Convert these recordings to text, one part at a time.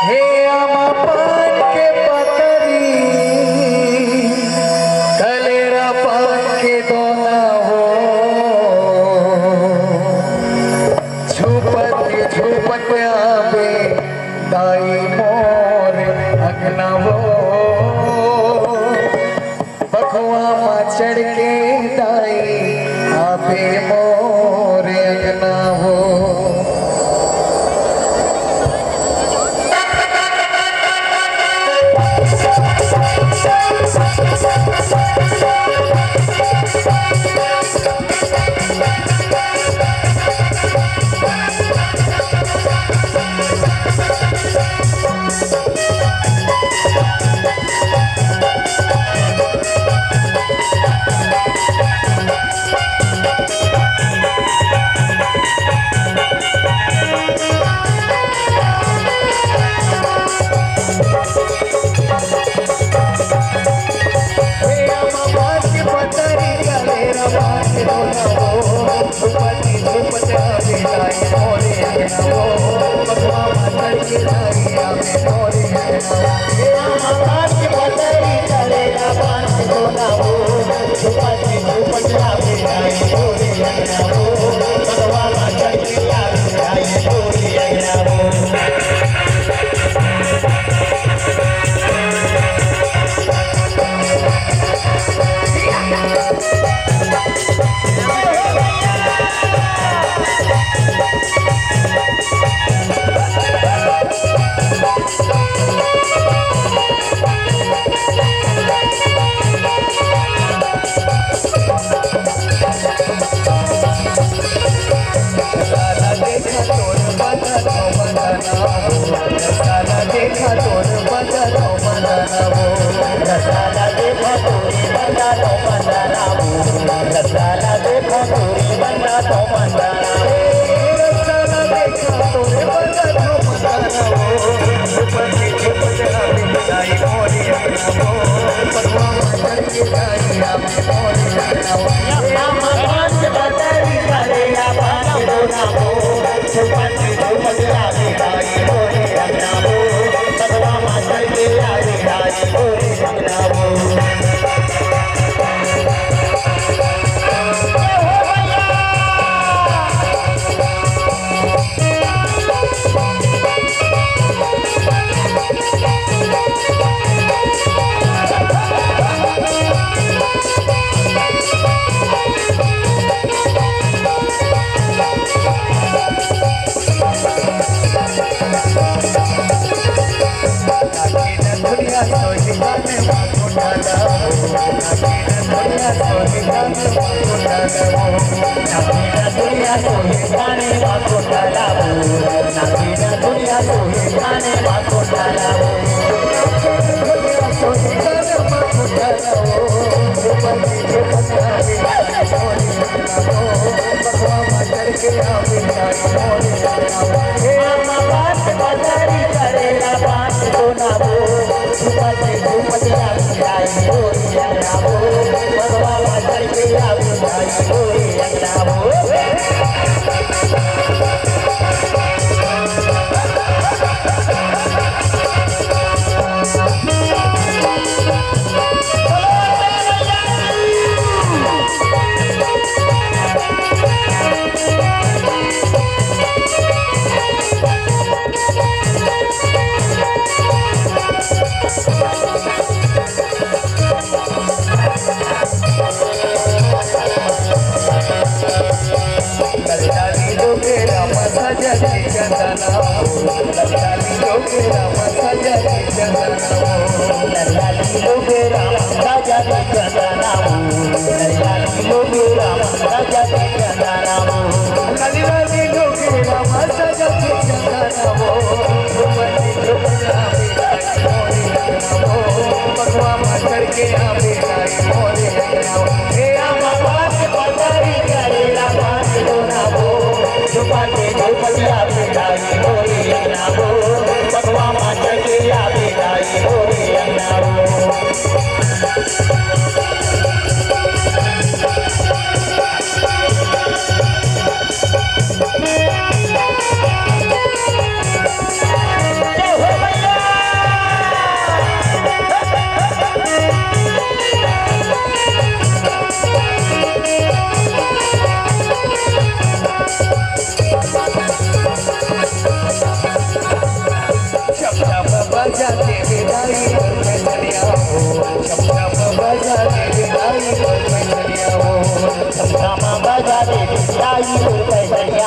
हे आमा पान के पतरी कलेरा पान के दोना हो झूपत झूपत आवे दाई मोर अगना हो बखुआ मा चढ़ के दाई आवे मोर अगना हो।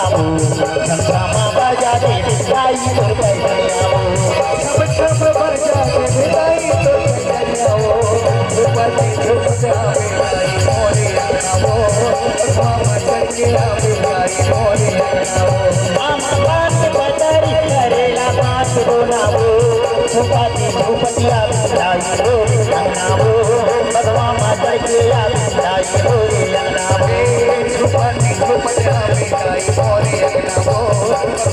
आवो संग्रामा बाजा दे आई तोर पैदलियावो छप छप बजा के विदाई तो पैदलियावो ऊपर झुक जावे लाई मोरे अंगनावो मामा चल के आवे लाई मोरे अंगनावो मामा बात पतरी करेला बात बोलावो झुकाती झुपटिया लाई मोरे अंगनावो भगवा माता के आवे लाई मोरे अंगनावो झुकाती झुपटिया लाई मोरे अंगनावो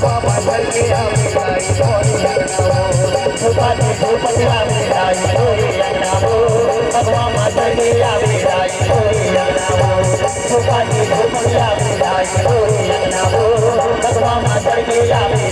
मामा चल के आवे लाई मोरे अंगनावो झुकाती झुपटिया लाई मोरे अंगनावो भगवा माता के आवे लाई मोरे अंगनावो झुकाती झुपटिया लाई मोरे अंगनावो भगवा माता के आवे